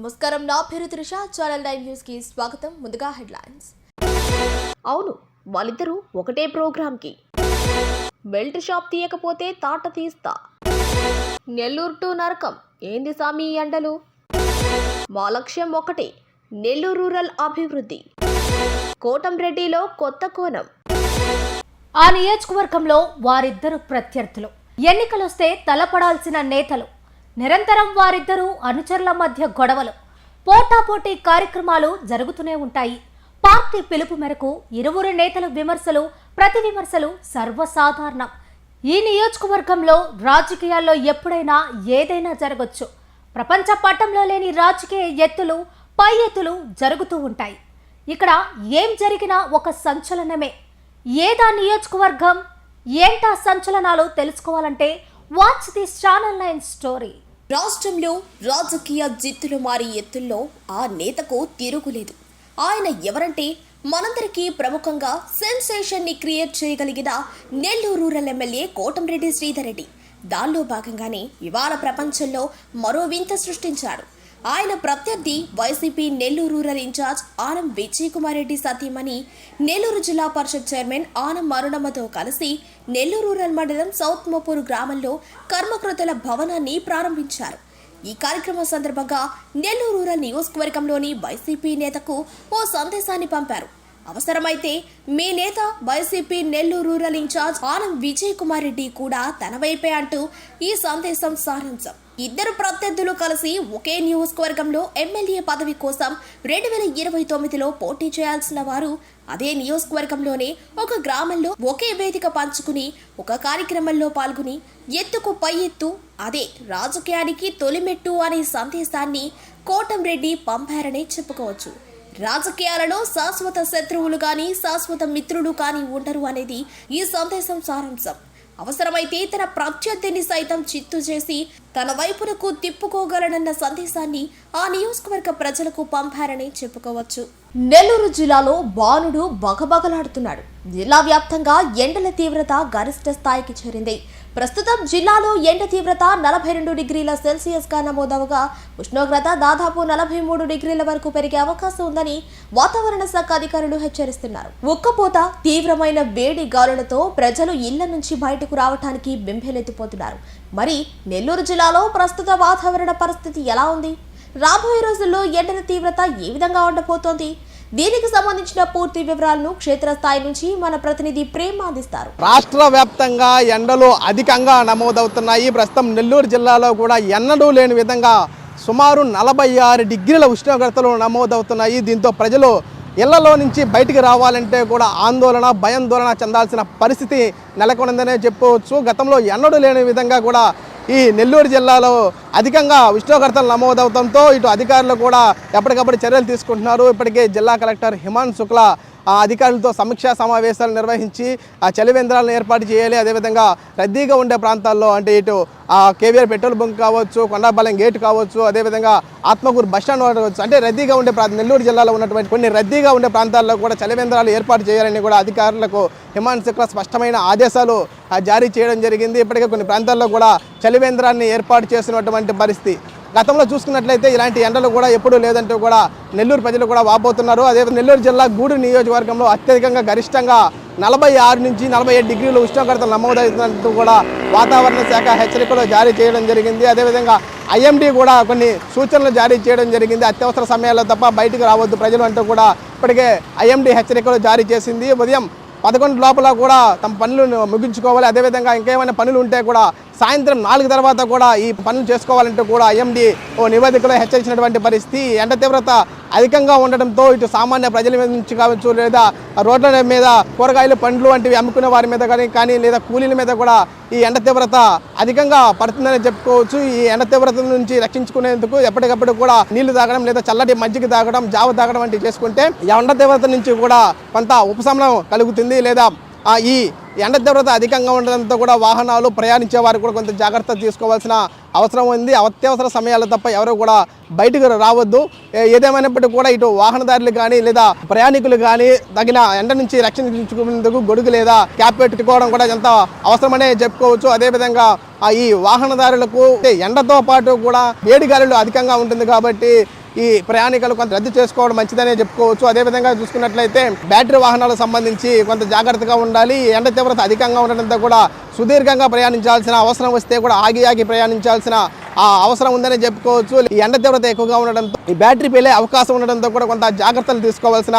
నమస్కారం, నా పేరు త్రిష. ఛానల్ 9 న్యూస్ కి స్వాగతం. ముందుగా హెడ్లైన్స్. అవును, వాళ్ళిద్దరూ ఒకటే ప్రోగ్రామ్ కి. బెల్ట్ షాప్ తీయకపోతే తాట తీస్తా. నెల్లూరు టు నరకం. ఏంది సామి ఎండలు? మా లక్ష్యం ఒకటే, నెల్లూరు రూరల్ అభివృద్ధి. కోటంరెడ్డిలో కొత్త కోణం. ఆ నియోజకవర్గంలో వారిద్దరు ప్రత్యర్థులు. ఎన్నికలొస్తే తలపడాల్సిన నేతలు. నిరంతరం వారిద్దరూ అనుచరుల మధ్య గొడవలు, పోటాపోటీ కార్యక్రమాలు జరుగుతూనే ఉంటాయి. పార్టీ పిలుపు మేరకు ఇరువురు నేతల విమర్శలు, ప్రతి విమర్శలు సర్వసాధారణం. ఈ నియోజకవర్గంలో రాజకీయాల్లో ఎప్పుడైనా ఏదైనా జరగొచ్చు. ప్రపంచ పటంలో లేని రాజకీయ ఎత్తులు, పై ఎత్తులు జరుగుతూ ఉంటాయి. ఇక్కడ ఏం జరిగినా ఒక సంచలనమే. ఏదా నియోజకవర్గం, ఏంటా సంచలనాలు తెలుసుకోవాలంటే వాచ్ దిస్ ఛానల్ 9 స్టోరీ. రాష్ట్రంలో రాజకీయ జిత్తులు మారి ఎత్తుల్లో ఆ నేతకు తిరుగులేదు. ఆయన ఎవరంటే మనందరికీ ప్రముఖంగా సెన్సేషన్ ని క్రియేట్ చేయగలిగిన నెల్లూరు రూరల్ ఎమ్మెల్యే కోటంరెడ్డి శ్రీధర్ రెడ్డి. దానిలో భాగంగానే ఇవాళ ప్రపంచంలో మరో వింత సృష్టించాడు. ఆయన ప్రత్యర్థి వైసీపీ నెల్లూరు రూరల్ ఇన్ఛార్జ్ ఆనం విజయ్ కుమార్ రెడ్డి సతీమణి నెల్లూరు జిల్లా పరిషత్ చైర్మన్ ఆనం అరుణమ్మతో కలిసి నెల్లూరు రూరల్ మండలం సౌత్ మోపూరు గ్రామంలో కర్మకృతుల భవనాన్ని ప్రారంభించారు. ఈ కార్యక్రమం సందర్భంగా నెల్లూరు రూరల్ నియోజకవర్గంలోని వైసీపీ నేతకు ఓ సందేశాన్ని పంపారు. అవసరమైతే మీ నేత వైసీపీ నెల్లూరు రూరల్ ఇన్ఛార్జ్ ఆనం విజయ్ కుమార్ రెడ్డి కూడా తన వైపే అంటూ ఈ సందేశం సారాంశం. ఇద్దరు ప్రత్యర్థులు కలిసి ఒకే నియోజకవర్గంలో ఎమ్మెల్యే పదవి కోసం 2029లో పోటీ చేయాల్సిన వారు అదే నియోజకవర్గంలోనే ఒక గ్రామంలో ఒకే వేదిక పంచుకుని ఒక కార్యక్రమంలో పాల్గొని ఎత్తుకు పై ఎత్తు, అదే రాజకీయానికి తొలిమెట్టు అనే సందేశాన్ని కోటంరెడ్డి పంపారనే చెప్పుకోవచ్చు. రాజకీయాలలో శాశ్వత శత్రువులు కానీ శాశ్వత మిత్రులు కానీ ఉండరు అనేది ఈ సందేశం సారాంశం. అవసరమైతే తన ప్రత్యర్థిని సైతం చిత్తు చేసి తన వైపునకు తిప్పుకోగలనన్న సందేశాన్ని ఆ నియోజకవర్గ ప్రజలకు పంపారని చెప్పుకోవచ్చు. నెల్లూరు జిల్లాలో బాణుడు బగబగలాడుతున్నాడు. జిల్లా వ్యాప్తంగా ఎండల తీవ్రత గరిష్ట స్థాయికి చేరింది. ప్రస్తుతం జిల్లాలో ఎండ తీవ్రత 42 డిగ్రీల సెల్సియస్ గా నమోదవగా ఉష్ణోగ్రత దాదాపు 43 డిగ్రీల వరకు పెరిగే అవకాశం ఉందని వాతావరణ శాఖ అధికారులు హెచ్చరిస్తున్నారు. ఉక్కపోత, తీవ్రమైన వేడి గాలులతో ప్రజలు ఇళ్ల నుంచి బయటకు రావడానికి బెంబేలెత్తిపోతున్నారు. మరి నెల్లూరు జిల్లాలో ప్రస్తుత వాతావరణ పరిస్థితి ఎలా ఉంది? రాబోయే రోజుల్లో ఎండల తీవ్రత ఏ విధంగా ఉండబోతోంది? దీనికి సంబంధించిన పూర్తి వివరాలను క్షేత్రస్థాయి నుంచి మన ప్రతినిధి ప్రేమ అందిస్తారు. రాష్ట్ర వ్యాప్తంగా ఎండలు అధికంగా నమోదవుతున్నాయి. ప్రస్తుతం నెల్లూరు జిల్లాలో కూడా ఎన్నడూ లేని విధంగా సుమారు 46 డిగ్రీల ఉష్ణోగ్రతలు నమోదవుతున్నాయి. దీంతో ప్రజలు ఇళ్లలో నుంచి బయటికి రావాలంటే కూడా ఆందోళన, భయాందోళన చెందాల్సిన పరిస్థితి నెలకొందనే చెప్పవచ్చు. గతంలో ఎన్నడూ లేని విధంగా కూడా ఈ నెల్లూరు జిల్లాలో అధికంగా ఉష్ణోగ్రతలు నమోదవడంతో ఇటు అధికారులు కూడా ఎప్పటికప్పుడు చర్యలు తీసుకుంటున్నారు. ఇప్పటికే జిల్లా కలెక్టర్ హిమాన్ శుక్లా అధికారులతో సమీక్షా సమావేశాలు నిర్వహించి ఆ చలివేంద్రాలను ఏర్పాటు చేయాలి. అదేవిధంగా రద్దీగా ఉండే ప్రాంతాల్లో అంటే ఇటు కేవీఆర్ పెట్రోల్ బంక్ కావచ్చు, కొండాపాలెం గేట్ కావచ్చు, అదేవిధంగా ఆత్మకూరు బస్టాండ్ కావచ్చు, అంటే రద్దీగా ఉండే నెల్లూరు జిల్లాలో ఉన్నటువంటి కొన్ని రద్దీగా ఉండే ప్రాంతాల్లో కూడా చలివేంద్రాలు ఏర్పాటు చేయాలని కూడా అధికారులకు హిమాన్ శుక్లా స్పష్టమైన ఆదేశాలు జారీ చేయడం జరిగింది. ఇప్పటికే కొన్ని ప్రాంతాల్లో కూడా చలివేంద్రాన్ని ఏర్పాటు చేసినటువంటి పరిస్థితి. గతంలో చూసుకున్నట్లయితే ఇలాంటి ఎండలు కూడా ఎప్పుడూ లేదంటూ కూడా నెల్లూరు ప్రజలు కూడా వాపోతున్నారు. అదే నెల్లూరు జిల్లా గూడూరు నియోజకవర్గంలో అత్యధికంగా గరిష్టంగా 46 నుంచి 47 డిగ్రీల ఉష్ణోగ్రతలు నమోదవుతున్నట్టు కూడా వాతావరణ శాఖ హెచ్చరికలు జారీ చేయడం జరిగింది. అదేవిధంగా IMD కూడా కొన్ని సూచనలు జారీ చేయడం జరిగింది. అత్యవసర సమయాల్లో తప్ప బయటకు రావద్దు ప్రజలు అంటూ కూడా ఇప్పటికే IMD హెచ్చరికలు జారీ చేసింది. ఉదయం 11 లోపల కూడా తమ పనులను ముగించుకోవాలి. అదేవిధంగా ఇంకేమైనా పనులు ఉంటే కూడా సాయంత్రం 4 తర్వాత కూడా ఈ పనులు చేసుకోవాలంటూ కూడా IMD ఓ నివేదికలో హెచ్చరించినటువంటి పరిస్థితి. ఎండ తీవ్రత అధికంగా ఉండడంతో ఇటు సామాన్య ప్రజల మీద నుంచి కావచ్చు, లేదా రోడ్ల మీద కూరగాయలు, పండ్లు వంటివి అమ్ముకునే వారి మీద కానీ లేదా కూలీల మీద కూడా ఈ ఎండ తీవ్రత అధికంగా పడుతుందని చెప్పుకోవచ్చు. ఈ ఎండ తీవ్రత నుంచి రక్షించుకునేందుకు ఎప్పటికప్పుడు కూడా నీళ్లు తాగడం, లేదా చల్లటి మజ్జిగ తాగడం, జావ తాగడం వంటివి చేసుకుంటే ఎండ తీవ్రత నుంచి కూడా కొంత ఉపశమనం కలుగుతుంది. లేదా ఈ ఎండ తీవ్రత అధికంగా ఉండడంతో కూడా వాహనాలు ప్రయాణించే వారు కూడా కొంత జాగ్రత్త తీసుకోవాల్సిన అవసరం ఉంది. అత్యవసర సమయాల్లో తప్ప ఎవరు కూడా బయటకు రావద్దు. ఏదేమైనప్పటికీ కూడా ఇటు వాహనదారులు కానీ లేదా ప్రయాణికులు కానీ తగిన ఎండ నుంచి రక్షించుకునేందుకు గొడుగు లేదా క్యాప్ పెట్టుకోవడం కూడా ఎంత అవసరమనే చెప్పుకోవచ్చు. అదేవిధంగా ఈ వాహనదారులకు ఎండతో పాటు కూడా వేడి గాలులు అధికంగా ఉంటుంది కాబట్టి ఈ ప్రయాణికులు కొంత రద్దు చేసుకోవడం మంచిదనే చెప్పుకోవచ్చు. అదేవిధంగా చూసుకున్నట్లయితే బ్యాటరీ వాహనాలకు సంబంధించి కొంత జాగ్రత్తగా ఉండాలి. ఎండ తీవ్రత అధికంగా ఉండడంతో కూడా సుదీర్ఘంగా ప్రయాణించాల్సిన అవసరం వస్తే కూడా ఆగి ప్రయాణించాల్సిన అవసరం ఉందని చెప్పుకోవచ్చు. ఈ ఎండ తీవ్రత ఎక్కువగా ఉండడంతో ఈ బ్యాటరీ పేలే అవకాశం ఉండడంతో కూడా కొంత జాగ్రత్తలు తీసుకోవాల్సిన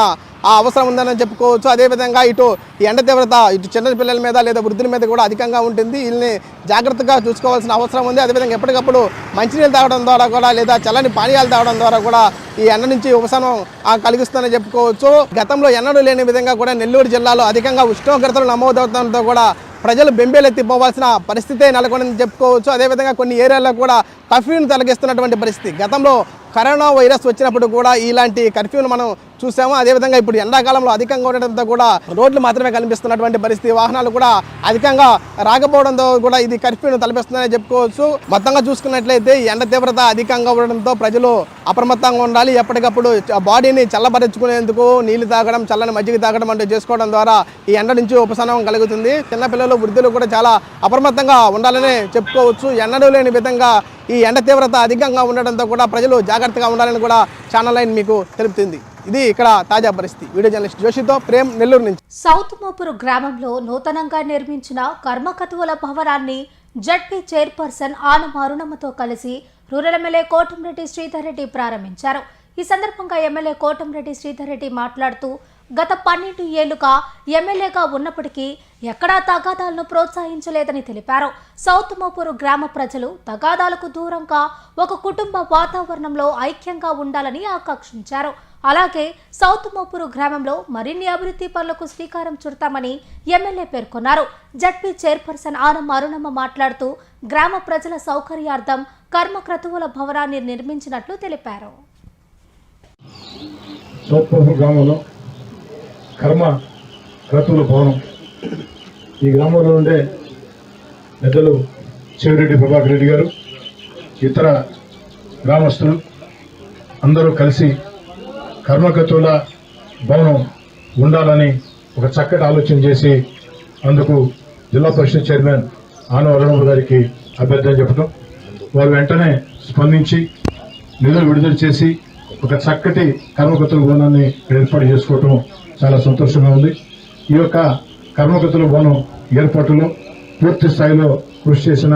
అవసరం ఉందని చెప్పుకోవచ్చు. అదేవిధంగా ఇటు ఈ ఎండ తీవ్రత ఇటు చిన్న పిల్లల మీద లేదా వృద్ధుల మీద కూడా అధికంగా ఉంటుంది. వీళ్ళని జాగ్రత్తగా చూసుకోవాల్సిన అవసరం ఉంది. అదేవిధంగా ఎప్పటికప్పుడు మంచినీళ్ళు తాగడం ద్వారా కూడా లేదా చల్లని పానీయాలు తాగడం ద్వారా కూడా ఈ ఎండ నుంచి ఉపశమనం కలిగిస్తుందని చెప్పుకోవచ్చు. గతంలో ఎన్నడూ లేని విధంగా కూడా నెల్లూరు జిల్లాలో అధికంగా ఉష్ణోగ్రతలు నమోదవుతుండటంతో కూడా ప్రజలు బెంబేలెత్తిపోవాల్సిన పరిస్థితే నెలకొందని చెప్పుకోవచ్చు. అదేవిధంగా కొన్ని ఏరియాల్లో కూడా కర్ఫ్యూను తొలగిస్తున్నటువంటి పరిస్థితి. గతంలో కరోనా వైరస్ వచ్చినప్పుడు కూడా ఇలాంటి కర్ఫ్యూను మనం చూసాము. అదేవిధంగా ఇప్పుడు ఎండాకాలంలో అధికంగా ఉండడంతో కూడా రోడ్లు మాత్రమే కనిపిస్తున్నటువంటి పరిస్థితి. వాహనాలు కూడా అధికంగా రాకపోవడంతో కూడా ఇది కర్ఫ్యూను తలపిస్తుందని చెప్పుకోవచ్చు. మొత్తంగా చూసుకున్నట్లయితే ఎండ తీవ్రత అధికంగా ఉండడంతో ప్రజలు అప్రమత్తంగా ఉండాలి. ఎప్పటికప్పుడు బాడీని చల్లబరుచుకునేందుకు నీళ్లు తాగడం, చల్లని మజ్జిగ తాగడం అంటూ చేసుకోవడం ద్వారా ఈ ఎండ నుంచి ఉపశమనం కలుగుతుంది. చిన్నపిల్లలు, వృద్ధులు కూడా చాలా అప్రమత్తంగా ఉండాలని చెప్పుకోవచ్చు. ఎన్నడూ లేని విధంగా ఈ ఎండ తీవ్రత అధికంగా ఉండడంతో కూడా ప్రజలు జాగ్రత్తగా ఉండాలని కూడా ఛానల్ 9 మీకు తెలుపుతుంది. ఇది ఇక్కడ తాజా పరిస్థితి. వీడియో జర్నలిస్ట్ జోషితో ప్రేమ్, నెల్లూరు నుంచి. సౌత్ మోపూరు గ్రామంలో నూతనంగా నిర్మించిన కర్మకతువుల భవనాన్ని జడ్పీ చైర్పర్సన్ ఆనం అరుణమ్మతో కలిసి రూరల్ ఎమ్మెల్యే కోటంరెడ్డి శ్రీధర్ రెడ్డి ప్రారంభించారు. ఈ సందర్భంగా ఎమ్మెల్యే కోటంరెడ్డి శ్రీధర్ రెడ్డి మాట్లాడుతూ గత 12 ఏళ్లుగా ఎమ్మెల్యేగా ఉన్నప్పటికీ ఎక్కడా తగాదాలను ప్రోత్సహించలేదని తెలిపారు. సౌత్ మోపూరు గ్రామ ప్రజలు తగాదాలకు దూరంగా ఒక కుటుంబ వాతావరణంలో ఐక్యంగా ఉండాలని ఆకాంక్షించారు. అలాగే సౌత్ మోపూరు గ్రామంలో మరిన్ని అభివృద్ధి పనులకు శ్రీకారం చుడతామని ఎమ్మెల్యే పేర్కొన్నారు. జడ్పీ చైర్పర్సన్ ఆనం అరుణమ్మ మాట్లాడుతూ గ్రామ ప్రజల సౌకర్యార్థం కర్మక్రతువుల భవనాన్ని నిర్మించినట్లు తెలిపారు. సౌత్ మోపూరు గ్రామంలో కర్మ క్రతువుల భవనం, ఈ గ్రామంలో ఉండే పెద్దలు చెవిరెడ్డి ప్రభాకర్ రెడ్డి గారు, ఇతర గ్రామస్తులు అందరూ కలిసి కర్మకతువుల భవనం ఉండాలని ఒక చక్కటి ఆలోచన చేసి అందుకు జిల్లా పరిషత్ చైర్మన్ ఆనం అరుణమ్మ గారికి అభ్యర్థన చెప్పడం, వారు వెంటనే స్పందించి నిధులు విడుదల చేసి ఒక చక్కటి కర్మకతుల భవనాన్ని ఏర్పాటు చేసుకోవటం చాలా సంతోషంగా ఉంది. ఈ యొక్క కర్మకతుల భవనం ఏర్పాటులో పూర్తి స్థాయిలో కృషి చేసిన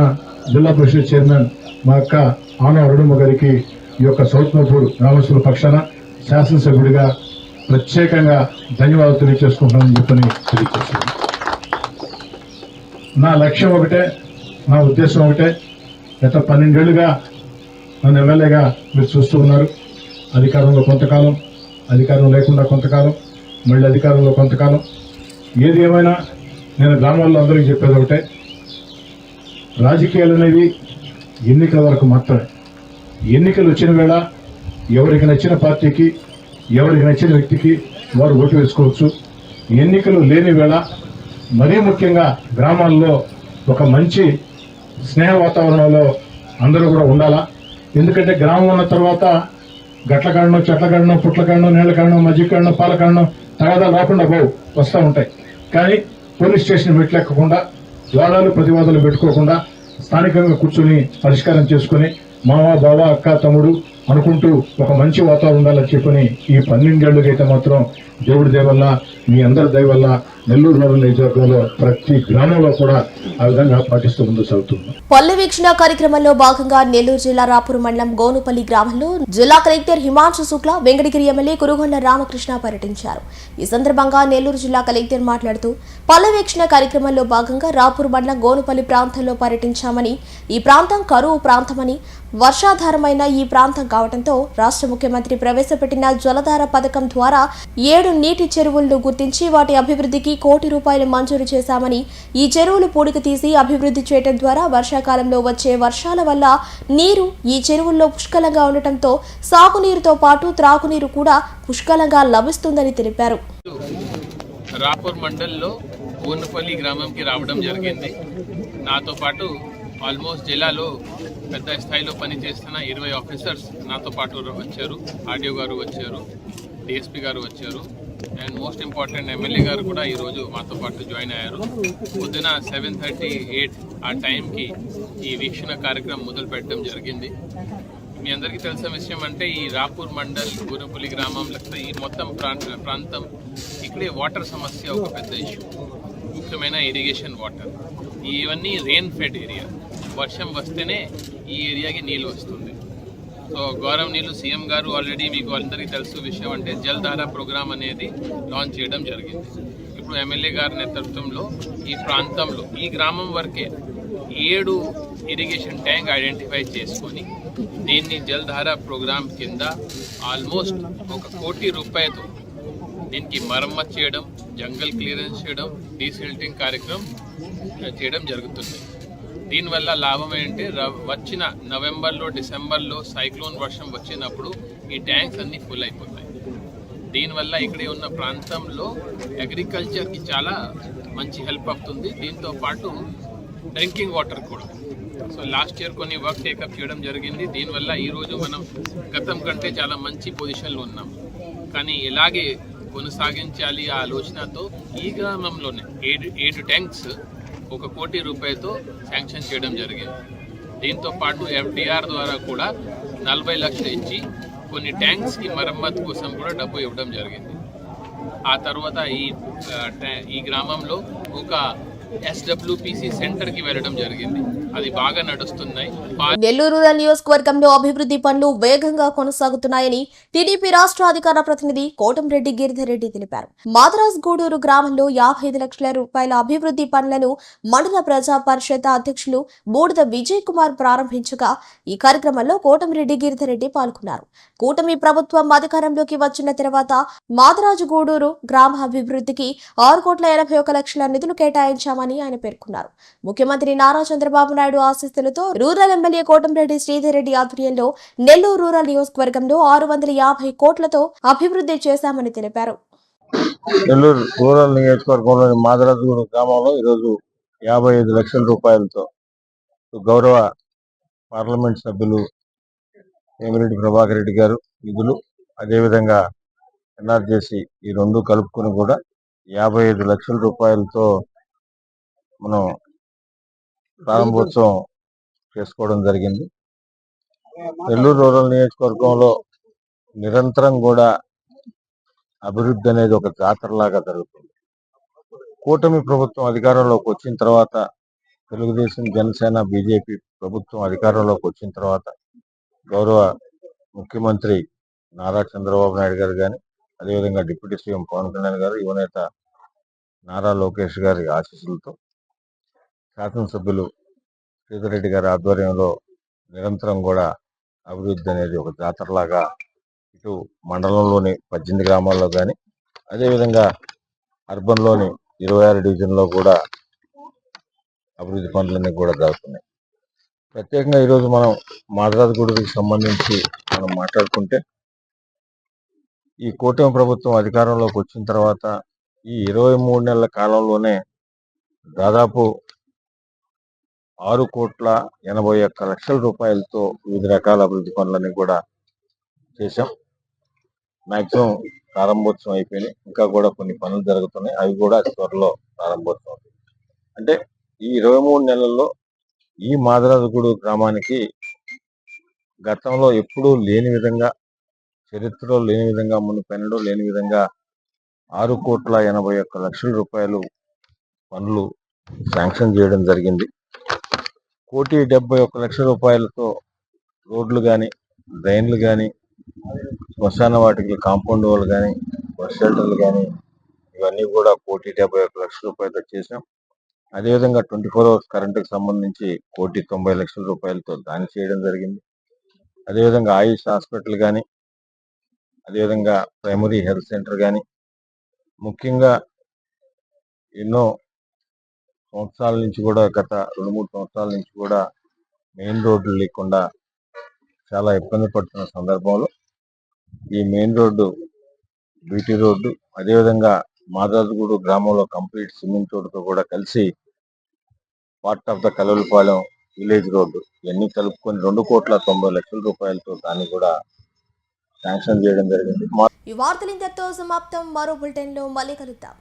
జిల్లా పరిషత్ చైర్మన్ మా అక్క ఆనం అరుణమ్మ గారికి ఈ యొక్క సౌత్ మోపూర్ గ్రామస్తుల పక్షాన శాసనసభ్యుడిగా ప్రత్యేకంగా ధన్యవాదాలు తెలియజేసుకుంటానని చెప్పని తెలియజేస్తున్నాను. నా లక్ష్యం ఒకటే, నా ఉద్దేశం ఒకటే. గత 12 ఏళ్లుగా నన్ను ఎమ్మెల్యేగా మీరు చూస్తూ ఉన్నారు. అధికారంలో కొంతకాలం, అధికారం లేకుండా కొంతకాలం, మళ్ళీ అధికారంలో కొంతకాలం. ఏది ఏమైనా నేను గ్రామాల్లో అందరికీ చెప్పేది ఒకటే, రాజకీయాలు అనేవి ఎన్నికల వరకు మాత్రమే. ఎన్నికలు వచ్చిన వేళ ఎవరికి నచ్చిన పార్టీకి, ఎవరికి నచ్చిన వ్యక్తికి వారు ఓటు వేసుకోవచ్చు. ఎన్నికలు లేని వేళ మరీ ముఖ్యంగా గ్రామాల్లో ఒక మంచి స్నేహ వాతావరణంలో అందరూ కూడా ఉండాలా. ఎందుకంటే గ్రామం ఉన్న తర్వాత గట్ల కాడనో, చెట్ల కాడనో, పుట్ల కాడనో, నీళ్ల కాడనో, మజ్జిగ కాడనో, పాల కాడనో తగాదాలు రాకుండా వస్తూ ఉంటాయి. కానీ పోలీస్ స్టేషన్ మెట్లెక్కకుండా, వాదాలు ప్రతివాదాలు పెట్టుకోకుండా స్థానికంగా కూర్చొని పరిష్కారం చేసుకుని మామ, బావ, అక్క, తమ్ముడు అనుకుంటూ ఒక మంచి వాతావరణం ఉండాలని చెప్పని ఈ 12 ఏళ్ళకైతే మాత్రం దేవుడి దయ వల్ల, మీ అందరి దయ వల్ల నెల్లూరు రూరల్ నియోజకవర్గంలో ప్రతి గ్రామంలో కూడా ఆ విధంగా పాటిస్తూ ముందుకు సాగుతుంది. పల్లె వీక్షణ కార్యక్రమంలో భాగంగా నెల్లూరు జిల్లా రాపూర్ మండలం గోనుపల్లి గ్రామంలో జిల్లా కలెక్టర్ హిమాంశు శుక్లా, వెంకటగిరి ఎమ్మెల్యే కురుగొండ రామకృష్ణ పర్యటించారు. ఈ సందర్భంగా నెల్లూరు జిల్లా కలెక్టర్ మాట్లాడుతూ పల్లె వీక్షణ కార్యక్రమంలో భాగంగా రాపూర్ మండలం గోనుపల్లి ప్రాంతంలో పర్యటించామని, ఈ ప్రాంతం కరువు ప్రాంతమని, వర్షాధారమైన ఈ ప్రాంతం కావడంతో రాష్ట్ర ముఖ్యమంత్రి ప్రవేశపెట్టిన జలధార పథకం ద్వారా 7 నీటి చెరువులను గుర్తించి వాటి అభివృద్ధికి ₹1 కోటి మంజూరు చేశామని, ఈ చెరువులు పూడిక తీసి అభివృద్ధి చేయడం ద్వారా వర్షాకాలంలో వచ్చే వర్షాల వల్ల నీరు ఈ చెరువుల్లో పుష్కలంగా ఉండటంతో సాగునీరుతో పాటు త్రాగునీరు కూడా పుష్కలంగా లభిస్తుందని తెలిపారు. రాపూర్ మండల్లో గోనుపల్లి గ్రామంకి రావడం జరిగింది. నాతో పాటు ఆల్మోస్ట్ జిల్లాలో పెద్ద స్థాయిలో పనిచేస్తున్న 20 ఆఫీసర్స్ నాతో పాటు వచ్చారు. ఆర్డీఓ గారు వచ్చారు, డిఎస్పీ గారు వచ్చారు, అండ్ మోస్ట్ ఇంపార్టెంట్ ఎమ్మెల్యే గారు కూడా ఈరోజు మాతో పాటు జాయిన్ అయ్యారు. పొద్దున 7:38 ఆ టైంకి ఈ వీక్షణ కార్యక్రమం మొదలు పెట్టడం జరిగింది. మీ అందరికీ తెలిసిన విషయం అంటే ఈ రాపూర్ మండల్ గురుపులి గ్రామం లేకపోతే ఈ మొత్తం ప్రాంతం ఇక్కడే వాటర్ సమస్య ఒక పెద్ద ఇష్యూ. ముఖ్యమైన ఇరిగేషన్ వాటర్. ఇవన్నీ రెయిన్ ఫెడ్ ఏరియా. వర్షం వస్తేనే ఈ ఏరియాకి నీళ్ళు వస్తుంది. సో గౌరవనీయులు సీఎం గారు ఆల్రెడీ మీకు అందరికీ తెలుసు విషయం అంటే జల్ధార ప్రోగ్రామ్ అనేది లాంచ్ చేయడం జరిగింది. ఇప్పుడు ఎమ్మెల్యే గారి నేతృత్వంలో ఈ ప్రాంతంలో ఈ గ్రామం వరకే 7 ఇరిగేషన్ ట్యాంక్ ఐడెంటిఫై చేసుకొని దీన్ని జల్ధార ప్రోగ్రామ్ కింద ఆల్మోస్ట్ 1 కోటి రూపాయలతో దీనికి మరమ్మతు చేయడం, జంగల్ క్లియరెన్స్ చేయడం, డీసిల్టింగ్ కార్యక్రమం చేయడం జరుగుతుంది. దీనివల్ల లాభం ఏంటంటే వచ్చిన నవంబర్లో డిసెంబర్లో సైక్లోన్ వర్షం వచ్చినప్పుడు ఈ ట్యాంక్స్ అన్నీ ఫుల్ అయిపోతాయి. దీనివల్ల ఇక్కడే ఉన్న ప్రాంతంలో అగ్రికల్చర్కి చాలా మంచి హెల్ప్ అవుతుంది. దీంతో పాటు డ్రింకింగ్ వాటర్ కూడా. సో లాస్ట్ ఇయర్ కొన్ని వర్క్ టేకప్ చేయడం జరిగింది. దీనివల్ల ఈరోజు మనం గతం కంటే చాలా మంచి పొజిషన్లో ఉన్నాం. కానీ ఇలాగే కొనసాగించాలి ఆ ఆలోచనతో ఈ గ్రామంలోనే 7 ట్యాంక్స్ 1 కోటి రూపాయలతో శాంక్షన్ చేయడం జరిగింది. దీంతో పాటు FDR ద్వారా కూడా 40 లక్షలు ఇచ్చి కొన్ని ట్యాంక్స్కి మరమ్మతు కోసం కూడా డబ్బు ఇవ్వడం జరిగింది. ఆ తర్వాత ఈ గ్రామంలో ఒక SWPC సెంటర్కి వెళ్ళడం జరిగింది. అది బాగా నడుస్తున్నాయి. నెల్లూరు రూరల్ నియోజకవర్గంలో అభివృద్ధి పనులు వేగంగా కొనసాగుతున్నాయని టీడీపీ రాష్ట్ర అధికార ప్రతినిధి కోటంరెడ్డి గిరిధర్ రెడ్డి తెలిపారు. మాదరాజ్ గూడూరు గ్రామంలో 55 లక్షల రూపాయల అభివృద్ధి పనులను మండల ప్రజా పరిషత్ అధ్యక్షులు బూడిద విజయ్ కుమార్ ప్రారంభించగా ఈ కార్యక్రమంలో కోటంరెడ్డి గిరిధర్ రెడ్డి పాల్గొన్నారు. కూటమి ప్రభుత్వం అధికారంలోకి వచ్చిన తర్వాత మాదరాజు గూడూరు గ్రామ అభివృద్ధికి 6,81,00,000 నిధులు కేటాయించామని ఆయన పేర్కొన్నారు. ముఖ్యమంత్రి నారా చంద్రబాబు నాయుడు ఆశీస్సులతో రూరల్ ఎమ్మెల్యే కోటంరెడ్డి శ్రీధర్ రెడ్డి ఆధ్వర్యంలో నెల్లూరు రూరల్ నియోజకవర్గంలో 650 కోట్లతో అభివృద్ధి చేశామని తెలిపారు. నెల్లూరు రూరల్ నియోజకవర్గంలోని మాదరాజుగూడ గ్రామంలో ఈరోజు 55 లక్షల రూపాయలతో గౌరవ పార్లమెంట్ సభ్యులు వేమిరెడ్డి ప్రభాకర్ రెడ్డి గారు నిధులు, అదేవిధంగా ఎన్ఆర్జేసీ ఈ రెండు కలుపుకొని కూడా 55 లక్షల రూపాయలతో మనం ప్రారంభోత్సవం చేసుకోవడం జరిగింది. నెల్లూరు రూరల్ నియోజకవర్గంలో నిరంతరం కూడా అభివృద్ధి అనేది ఒక జాతరలాగా జరుగుతుంది. కూటమి ప్రభుత్వం అధికారంలోకి వచ్చిన తర్వాత, తెలుగుదేశం, జనసేన, బీజేపీ ప్రభుత్వం అధికారంలోకి వచ్చిన తర్వాత గౌరవ ముఖ్యమంత్రి నారా చంద్రబాబు నాయుడు గారు కానీ, అదేవిధంగా డిప్యూటీ సీఎం పవన్ కళ్యాణ్ గారు, యువనేత నారా లోకేష్ గారి ఆశీస్సులతో శాసనసభ్యులు శ్రీధర్ రెడ్డి గారి ఆధ్వర్యంలో నిరంతరం కూడా అభివృద్ధి అనేది ఒక జాతరలాగా ఇటు మండలంలోని 18 గ్రామాల్లో కానీ, అదేవిధంగా అర్బన్లోని 26 డివిజన్లో కూడా అభివృద్ధి పనులన్నీ కూడా జరుగుతున్నాయి. ప్రత్యేకంగా ఈరోజు మనం మాదరాజుగూడకి సంబంధించి మనం మాట్లాడుకుంటే, ఈ కూటమి ప్రభుత్వం అధికారంలోకి వచ్చిన తర్వాత ఈ 23 నెలల కాలంలోనే దాదాపు 6,81,00,000 రూపాయలతో వివిధ రకాల అభివృద్ధి పనులన్నీ కూడా చేశాం. మాక్సిమం ప్రారంభోత్సవం అయిపోయినాయి. ఇంకా కూడా కొన్ని పనులు జరుగుతున్నాయి. అవి కూడా త్వరలో ప్రారంభోత్సవం అవుతాయి. అంటే ఈ 23 నెలల్లో ఈ మాదరాజుగూడ గ్రామానికి గతంలో ఎప్పుడూ లేని విధంగా, చరిత్రలో లేని విధంగా, మునుపెన్నడూ లేని విధంగా 6,81,00,000 రూపాయలు పనులు శాంక్షన్ చేయడం జరిగింది. 1,71,00,000 రూపాయలతో రోడ్లు కానీ, డ్రైన్లు కానీ, శ్మశాన వాటికలు కాంపౌండ్ వాళ్ళు కానీ, బస్ షెల్టర్లు కానీ, ఇవన్నీ కూడా 1,71,00,000 రూపాయలతో చేశాం. అదేవిధంగా 24 అవర్స్ కరెంటుకి సంబంధించి 1,90,00,000 రూపాయలతో దాన్ని చేయడం జరిగింది. అదేవిధంగా ఆయుష్ హాస్పిటల్ కానీ, అదేవిధంగా ప్రైమరీ హెల్త్ సెంటర్ కానీ, ముఖ్యంగా ఎన్నో సంవత్సరాల నుంచి కూడా, గత 2-3 సంవత్సరాల నుంచి కూడా మెయిన్ రోడ్లు లేకుండా చాలా ఇబ్బంది పడుతున్న సందర్భంలో ఈ మెయిన్ రోడ్డు, బీటీ రోడ్డు, అదేవిధంగా మాదరాజుగూడ గ్రామంలో కంప్లీట్ సిమెంట్ రోడ్డుతో కూడా కలిసి part of the Kalavalapalem village road ఇవన్నీ కలుపుకొని 2,90,00,000 రూపాయలతో దాన్ని కూడా శాంక్షన్ చేయడం జరిగింది. ఈ వార్తలు ఇంతటితో సమాప్తం. మరో బులెటిన్లో మళ్ళీ కలుద్దాం.